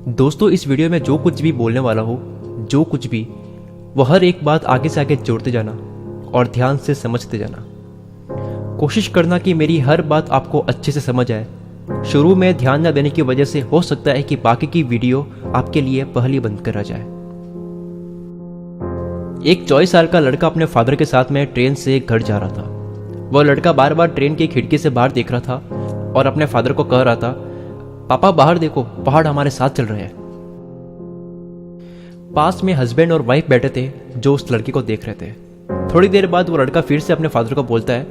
दोस्तों, इस वीडियो में जो कुछ भी बोलने वाला हूँ, जो कुछ भी, वो हर एक बात आगे से आगे जोड़ते जाना और ध्यान से समझते जाना। कोशिश करना कि मेरी हर बात आपको अच्छे से समझ आए। शुरू में ध्यान न देने की वजह से हो सकता है कि बाकी की वीडियो आपके लिए पहली बंद करा जाए। एक 24 साल का लड़का अपने फादर के साथ में ट्रेन से घर जा रहा था। वह लड़का बार बार ट्रेन की खिड़की से बाहर देख रहा था और अपने फादर को कह रहा था, पापा बाहर देखो, पहाड़ हमारे साथ चल रहे हैं। पास में हस्बैंड और वाइफ बैठे थे जो उस लड़के को देख रहे थे। थोड़ी देर बाद वो लड़का फिर से अपने फादर को बोलता है,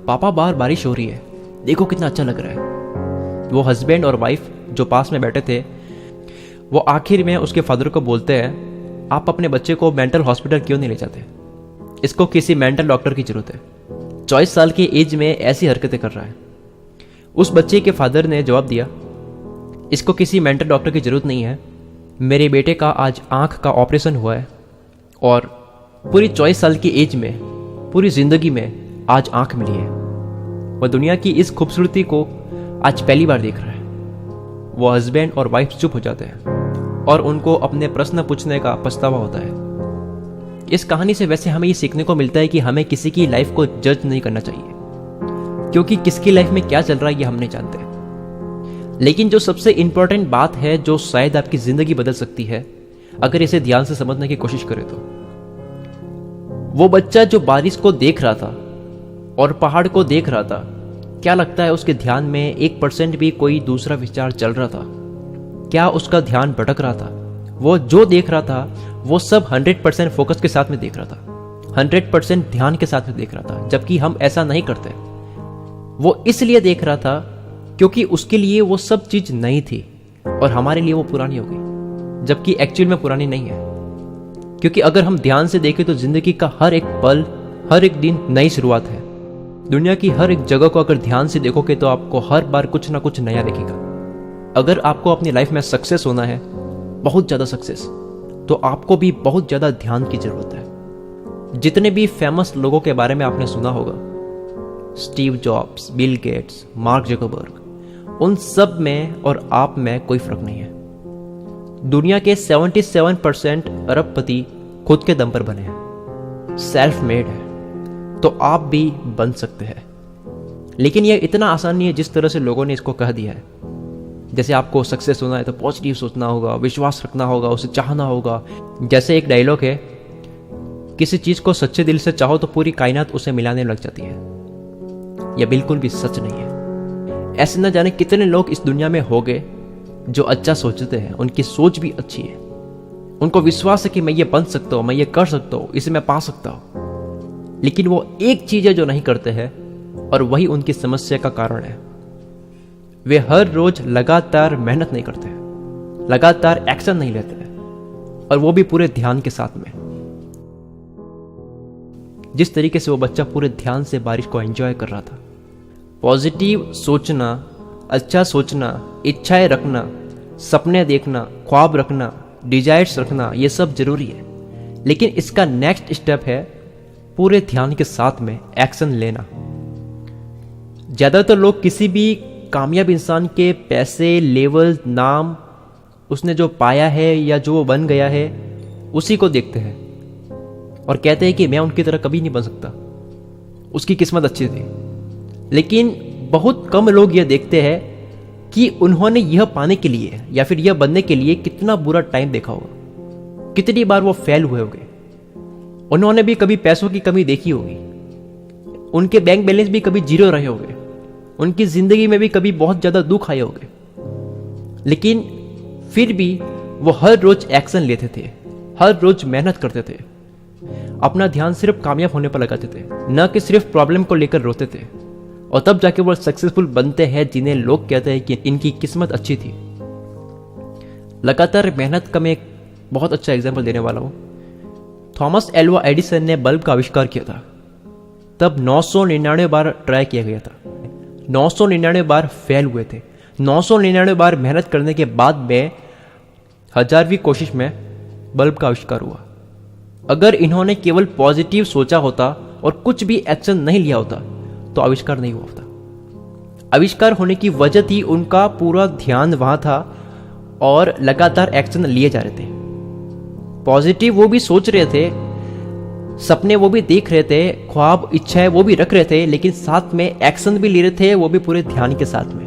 पापा बाहर बारिश हो रही है, देखो कितना अच्छा लग रहा है। वो हस्बैंड और वाइफ जो पास में बैठे थे, वो आखिर में उसके फादर को बोलते हैं, आप अपने बच्चे को मेंटल हॉस्पिटल क्यों नहीं ले जाते? इसको किसी मेंटल डॉक्टर की जरूरत है। 24 साल की एज में ऐसी हरकतें कर रहा है। उस बच्चे के फादर ने जवाब दिया, इसको किसी मेंटल डॉक्टर की जरूरत नहीं है। मेरे बेटे का आज आंख का ऑपरेशन हुआ है और पूरी 24 साल की एज में, पूरी जिंदगी में आज आंख मिली है। वह दुनिया की इस खूबसूरती को आज पहली बार देख रहा है। वो हस्बैंड और वाइफ चुप हो जाते हैं और उनको अपने प्रश्न पूछने का पछतावा होता है। इस कहानी से वैसे हमें ये सीखने को मिलता है कि हमें किसी की लाइफ को जज नहीं करना चाहिए, क्योंकि किसकी लाइफ में क्या चल रहा है ये हम नहीं जानते। लेकिन जो सबसे इंपॉर्टेंट बात है, जो शायद आपकी जिंदगी बदल सकती है अगर इसे ध्यान से समझने की कोशिश करें, तो वो बच्चा जो बारिश को देख रहा था और पहाड़ को देख रहा था, क्या लगता है उसके ध्यान में 1% भी कोई दूसरा विचार चल रहा था? क्या उसका ध्यान भटक रहा था? वो जो देख रहा था वो सब 100% फोकस के साथ में देख रहा था, 100% ध्यान के साथ में देख रहा था। जबकि हम ऐसा नहीं करते। वो इसलिए देख रहा था क्योंकि उसके लिए वो सब चीज नई थी और हमारे लिए वो पुरानी हो गई, जबकि एक्चुअल में पुरानी नहीं है। क्योंकि अगर हम ध्यान से देखें तो जिंदगी का हर एक पल, हर एक दिन नई शुरुआत है। दुनिया की हर एक जगह को अगर ध्यान से देखोगे तो आपको हर बार कुछ ना कुछ नया दिखेगा। अगर आपको अपनी लाइफ में सक्सेस होना है, बहुत ज्यादा सक्सेस, तो आपको भी बहुत ज्यादा ध्यान की जरूरत है। जितने भी फेमस लोगों के बारे में आपने सुना होगा, Steve jobs, Bill Gates, mark Zuckerberg, उन सब में और आप में कोई फर्क नहीं है। दुनिया के 77% अरबपति खुद के दम पर बने हैं, सेल्फ मेड है। तो आप भी बन सकते हैं। लेकिन यह इतना आसान नहीं है जिस तरह से लोगों ने इसको कह दिया है। जैसे आपको सक्सेस होना है तो पॉजिटिव सोचना होगा, विश्वास रखना होगा, उसे चाहना होगा। जैसे एक डायलॉग है, किसी चीज को सच्चे दिल से चाहो तो पूरी कायनात उसे मिलाने लग जाती है। यह बिल्कुल भी सच नहीं है। ऐसे न जाने कितने लोग इस दुनिया में हो गए जो अच्छा सोचते हैं, उनकी सोच भी अच्छी है, उनको विश्वास है कि मैं ये बन सकता हूं, मैं ये कर सकता हूं, इसे मैं पा सकता हूं। लेकिन वो एक चीज है जो नहीं करते हैं और वही उनकी समस्या का कारण है। वे हर रोज लगातार मेहनत नहीं करते, लगातार एक्शन नहीं लेते, और वो भी पूरे ध्यान के साथ में। जिस तरीके से वो बच्चा पूरे ध्यान से बारिश को एंजॉय कर रहा था। पॉजिटिव सोचना, अच्छा सोचना, इच्छाएं रखना, सपने देखना, ख्वाब रखना, डिजायर्स रखना, ये सब जरूरी है। लेकिन इसका नेक्स्ट स्टेप है पूरे ध्यान के साथ में एक्शन लेना। ज्यादातर लोग किसी भी कामयाब इंसान के पैसे, लेवल, नाम, उसने जो पाया है या जो वो बन गया है, उसी को देखते हैं और कहते हैं कि मैं उनकी तरह कभी नहीं बन सकता, उसकी किस्मत अच्छी थी। लेकिन बहुत कम लोग यह देखते हैं कि उन्होंने यह पाने के लिए या फिर यह बनने के लिए कितना बुरा टाइम देखा होगा, कितनी बार वो फेल हुए होंगे। उन्होंने भी कभी पैसों की कमी देखी होगी, उनके बैंक बैलेंस भी कभी जीरो रहे होंगे, उनकी जिंदगी में भी कभी बहुत ज्यादा दुख आए होंगे। लेकिन फिर भी वो हर रोज एक्शन लेते थे, हर रोज मेहनत करते थे, अपना ध्यान सिर्फ कामयाब होने पर लगाते थे, न कि सिर्फ प्रॉब्लम को लेकर रोते थे। और तब जाके वो सक्सेसफुल बनते हैं जिन्हें लोग कहते हैं कि इनकी किस्मत अच्छी थी। लगातार मेहनत का मैं एक बहुत अच्छा एग्जाम्पल देने वाला हूं। थॉमस एल्वा एडिसन ने बल्ब का आविष्कार किया था। तब 999 बार ट्राई किया गया था, 999 बार फेल हुए थे। 999 बार मेहनत करने के बाद में 1000वीं कोशिश में बल्ब का आविष्कार हुआ। अगर इन्होंने केवल पॉजिटिव सोचा होता और कुछ भी एक्शन नहीं लिया होता तो आविष्कार नहीं हुआ होता। आविष्कार होने की वजह थी उनका पूरा ध्यान वहां था और लगातार एक्शन लिए जा रहे थे। पॉजिटिव वो भी सोच रहे थे, सपने वो भी देख रहे थे, ख्वाब इच्छाएं वो भी रख रहे थे, लेकिन साथ में एक्शन भी ले रहे थे, वो भी पूरे ध्यान के साथ में।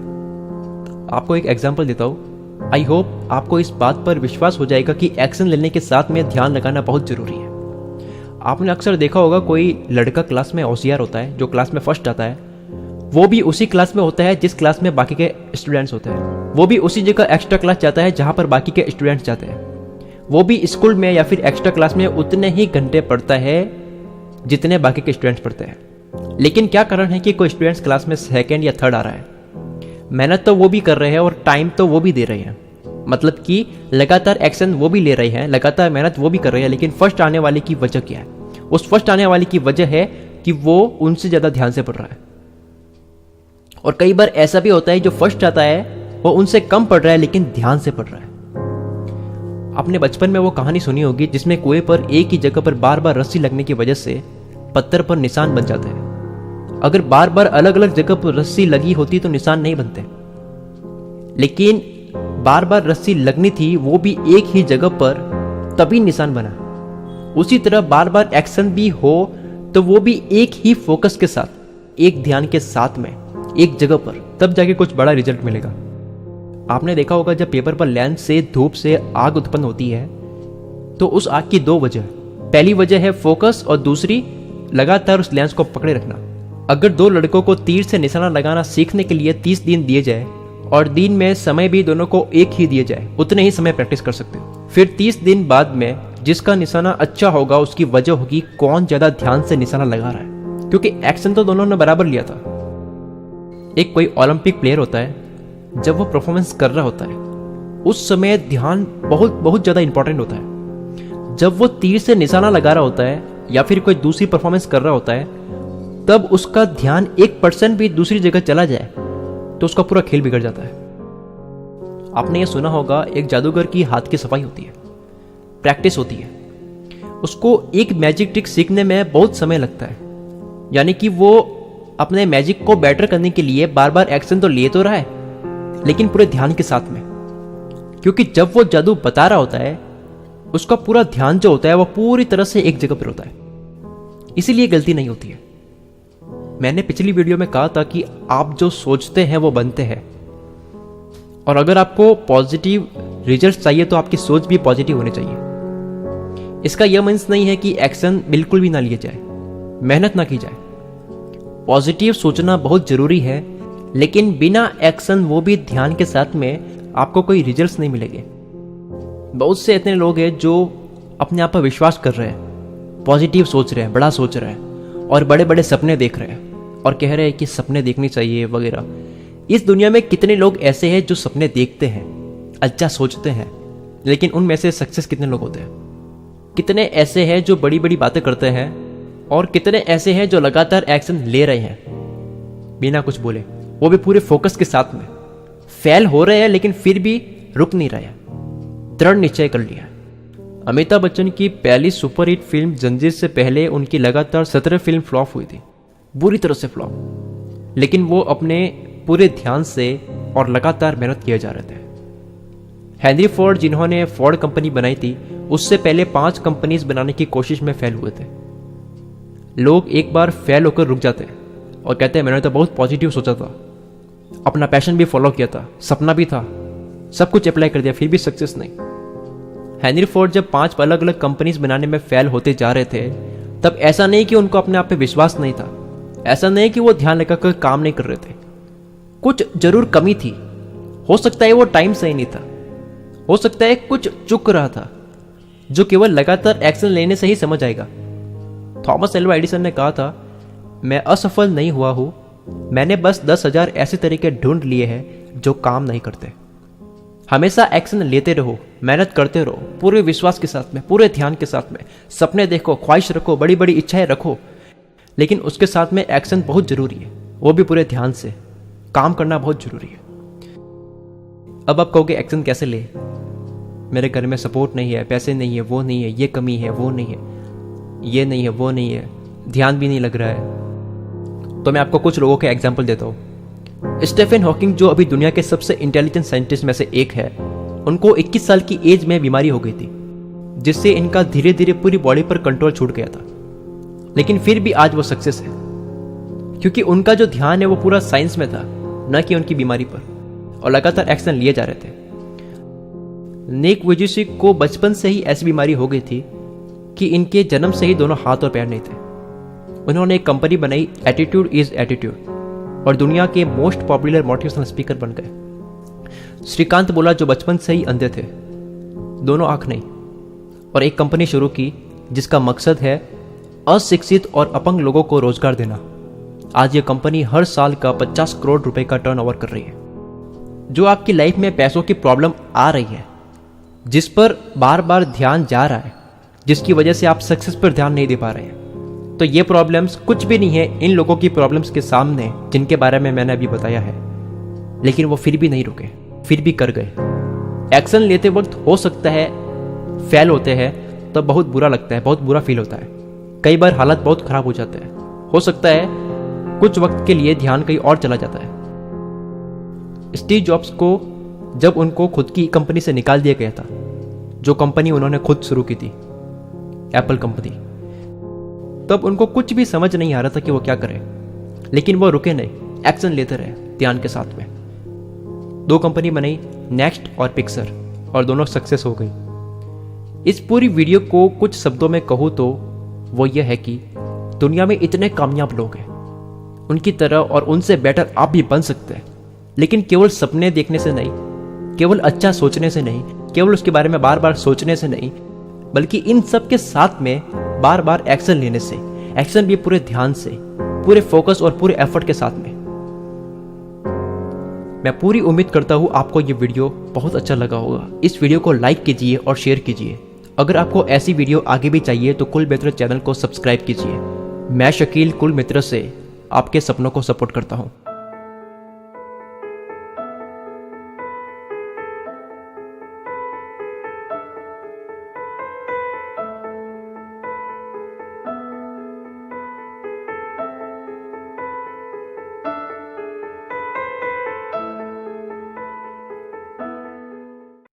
आपको एक एग्जांपल देता हूँ। आई होप आपको इस बात पर विश्वास हो जाएगा कि एक्शन लेने के साथ में ध्यान लगाना बहुत जरूरी है। आपने अक्सर देखा होगा कोई लड़का क्लास में होशियार होता है, जो क्लास में फर्स्ट आता है, वो भी उसी क्लास में होता है जिस क्लास में बाकी के स्टूडेंट्स होते हैं। वो भी उसी जगह एक्स्ट्रा क्लास जाता है जहाँ पर बाकी के स्टूडेंट्स जाते हैं। वो भी स्कूल में या फिर एक्स्ट्रा क्लास में उतने ही घंटे पढ़ता है जितने बाकी के स्टूडेंट्स पढ़ते हैं। लेकिन क्या कारण है कि कोई स्टूडेंट्स क्लास में सेकंड या थर्ड आ रहा है? मेहनत तो वो भी कर रहे हैं और टाइम तो वो भी दे रहे हैं, मतलब कि लगातार एक्शन वो भी ले रहे हैं, लगातार मेहनत वो भी कर रहे हैं, लेकिन फर्स्ट आने वाले की वजह क्या है? उस फर्स्ट आने वाले की वजह है कि वो उनसे ज़्यादा ध्यान से पढ़ रहा है। और कई बार ऐसा भी होता है जो फर्स्ट आता है वो उनसे कम पढ़ रहा है लेकिन ध्यान से पढ़ रहा है। आपने बचपन में वो कहानी सुनी होगी जिसमें कुएं पर एक ही जगह पर बार बार रस्सी लगने की वजह से पत्थर पर निशान बन जाते हैं। अगर बार बार अलग अलग जगह पर रस्सी लगी होती तो निशान नहीं बनते, लेकिन बार बार रस्सी लगनी थी वो भी एक ही जगह पर, तभी निशान बना। उसी तरह बार बार एक्शन भी हो तो वो भी एक ही फोकस के साथ, एक ध्यान के साथ में, एक जगह पर, तब जाके कुछ बड़ा रिजल्ट मिलेगा। आपने देखा होगा जब पेपर पर लेंस से धूप से आग उत्पन्न होती है तो उस आग की दो वजह, पहली वजह है फोकस और दूसरी लगातार उस लेंस को पकड़े रखना। अगर दो लड़कों को तीर से निशाना लगाना सीखने के लिए 30 दिन दिए जाए और दिन में समय भी दोनों को एक ही दिए जाए, उतने ही समय प्रैक्टिस कर सकते हो। फिर 30 दिन बाद में जिसका निशाना अच्छा होगा उसकी वजह होगी कौन ज्यादा ध्यान से निशाना लगा रहा है, क्योंकि एक्शन तो दोनों ने बराबर लिया था। एक कोई ओलंपिक प्लेयर होता है, जब वो परफॉर्मेंस कर रहा होता है उस समय ध्यान बहुत बहुत ज्यादा इंपॉर्टेंट होता है। जब वो तीर से निशाना लगा रहा होता है या फिर कोई दूसरी परफॉर्मेंस कर रहा होता है, तब उसका ध्यान 1% भी दूसरी जगह चला जाए तो उसका पूरा खेल बिगड़ जाता है। आपने ये सुना होगा एक जादूगर की हाथ की सफाई होती है, प्रैक्टिस होती है, उसको एक मैजिक ट्रिक सीखने में बहुत समय लगता है। यानी कि वो अपने मैजिक को बेटर करने के लिए बार बार एक्शन तो लिए तो रहा है लेकिन पूरे ध्यान के साथ में, क्योंकि जब वो जादू बता रहा होता है उसका पूरा ध्यान जो होता है वो पूरी तरह से एक जगह पर होता है, इसीलिए गलती नहीं होती है। मैंने पिछली वीडियो में कहा था कि आप जो सोचते हैं वो बनते हैं, और अगर आपको पॉजिटिव रिजल्ट चाहिए तो आपकी सोच भी पॉजिटिव होनी चाहिए। इसका यह मीन्स नहीं है कि एक्शन बिल्कुल भी ना लिए जाए, मेहनत ना की जाए। पॉजिटिव सोचना बहुत जरूरी है, लेकिन बिना एक्शन वो भी ध्यान के साथ में आपको कोई रिजल्ट्स नहीं मिलेंगे। बहुत से इतने लोग हैं जो अपने आप पर विश्वास कर रहे हैं, पॉजिटिव सोच रहे हैं, बड़ा सोच रहे हैं और बड़े बड़े सपने देख रहे हैं और कह रहे हैं कि सपने देखने चाहिए वगैरह। इस दुनिया में कितने लोग ऐसे हैं जो सपने देखते हैं, अच्छा सोचते हैं, लेकिन उनमें से सक्सेस कितने लोग होते हैं? कितने ऐसे हैं जो बड़ी बड़ी बातें करते हैं और कितने ऐसे हैं जो लगातार एक्शन ले रहे हैं बिना कुछ बोले, वो भी पूरे फोकस के साथ में। फेल हो रहे हैं लेकिन फिर भी रुक नहीं रहे, दृढ़ निश्चय कर लिया। अमिताभ बच्चन की पहली सुपरहिट फिल्म जंजीर से पहले उनकी लगातार 17 फिल्म फ्लॉप हुई थी, बुरी तरह से फ्लॉप, लेकिन वो अपने पूरे ध्यान से और लगातार मेहनत किए जा रहे थे। हेनरी फोर्ड जिन्होंने फोर्ड कंपनी बनाई थी, उससे पहले 5 कंपनीज बनाने की कोशिश में फेल हुए थे। लोग एक बार फेल होकर रुक जाते हैं और कहते हैं मैंने तो बहुत पॉजिटिव सोचा था, अपना पैशन भी फॉलो किया था, सपना भी था, सब कुछ अप्लाई कर दिया, फिर भी सक्सेस नहीं। हेनरी फोर्ड जब 5 अलग अलग कंपनीज बनाने में फेल होते जा रहे थे, तब ऐसा नहीं कि उनको अपने आप पे विश्वास नहीं था, ऐसा नहीं कि वो ध्यान लगाकर काम नहीं कर रहे थे, कुछ जरूर कमी थी। हो सकता है वो टाइम सही नहीं था, हो सकता है कुछ चुक रहा था, जो केवल लगातार एक्शन लेने से ही समझ आएगा। थॉमस एल्वा एडिसन ने कहा था, मैं असफल नहीं हुआ हूं, मैंने बस 10,000 ऐसे तरीके ढूंढ लिए हैं जो काम नहीं करते। हमेशा एक्शन लेते रहो, मेहनत करते रहो, पूरे विश्वास के साथ में, पूरे ध्यान के साथ में। सपने देखो, ख्वाहिश रखो, बड़ी बड़ी इच्छाएं रखो, लेकिन उसके साथ में एक्शन बहुत जरूरी है, वो भी पूरे ध्यान से काम करना बहुत जरूरी है। अब आप कहोगे एक्शन कैसे ले, मेरे घर में सपोर्ट नहीं है, पैसे नहीं है, वो नहीं है, ये कमी है, वो नहीं है, ये नहीं है, वो नहीं है, ध्यान भी नहीं लग रहा है। तो मैं आपको कुछ लोगों के एग्जाम्पल देता हूँ। स्टीफन हॉकिंग जो अभी दुनिया के सबसे इंटेलिजेंट साइंटिस्ट में से एक है, उनको 21 साल की एज में बीमारी हो गई थी, जिससे इनका धीरे धीरे पूरी बॉडी पर कंट्रोल छूट गया था। लेकिन फिर भी आज वो सक्सेस है, क्योंकि उनका जो ध्यान है वो पूरा साइंस में था, न कि उनकी बीमारी पर, और लगातार एक्शन लिए जा रहे थे। निक वुइजिच को बचपन से ही ऐसी बीमारी हो गई थी कि इनके जन्म से ही दोनों हाथ और पैर नहीं थे। उन्होंने एक कंपनी बनाई, एटीट्यूड इज एटीट्यूड, और दुनिया के मोस्ट पॉपुलर मोटिवेशनल स्पीकर बन गए। श्रीकांत बोला जो बचपन से ही अंधे थे, दोनों आंख नहीं, और एक कंपनी शुरू की जिसका मकसद है अशिक्षित और अपंग लोगों को रोजगार देना। आज ये कंपनी हर साल का 50 करोड़ रुपए का टर्नओवर कर रही है। जो आपकी लाइफ में पैसों की प्रॉब्लम आ रही है, जिस पर बार बार ध्यान जा रहा है, जिसकी वजह से आप सक्सेस पर ध्यान नहीं दे पा रहे हैं, तो ये प्रॉब्लम्स कुछ भी नहीं है इन लोगों की प्रॉब्लम्स के सामने जिनके बारे में मैंने अभी बताया है। लेकिन वो फिर भी नहीं रुके, फिर भी कर गए। एक्शन लेते वक्त हो सकता है फेल होते हैं तो बहुत बुरा लगता है, बहुत बुरा फील होता है, कई बार हालत बहुत खराब हो जाता है, हो सकता है कुछ वक्त के लिए ध्यान कहीं और चला जाता है। स्टीव जॉब्स को जब उनको खुद की कंपनी से निकाल दिया गया था, जो कंपनी उन्होंने खुद शुरू की थी, एप्पल कंपनी, तब उनको कुछ भी समझ नहीं आ रहा था कि वो क्या करें। लेकिन वो रुके नहीं, एक्शन लेते रहे ध्यान के साथ में। 2 कंपनी बनाई, नेक्स्ट और पिक्सर, और दोनों सक्सेस हो गई। इस पूरी वीडियो को कुछ शब्दों में कहूँ तो वो ये है कि दुनिया में इतने कामयाब लोग हैं, उनकी तरह और उनसे बेटर आप भी बन सकते हैं। लेकिन केवल सपने देखने से नहीं, केवल अच्छा सोचने से नहीं, केवल उसके बारे में बार बार सोचने से नहीं, बल्कि इन सब के साथ में बार बार एक्शन लेने से, एक्शन भी पूरे ध्यान से, पूरे फोकस और पूरे एफर्ट के साथ में। मैं पूरी उम्मीद करता हूं आपको ये वीडियो बहुत अच्छा लगा होगा। इस वीडियो को लाइक कीजिए और शेयर कीजिए। अगर आपको ऐसी वीडियो आगे भी चाहिए तो कुल मित्र चैनल को सब्सक्राइब कीजिए। मैं शकील कुल मित्र से आपके सपनों को सपोर्ट करता हूं।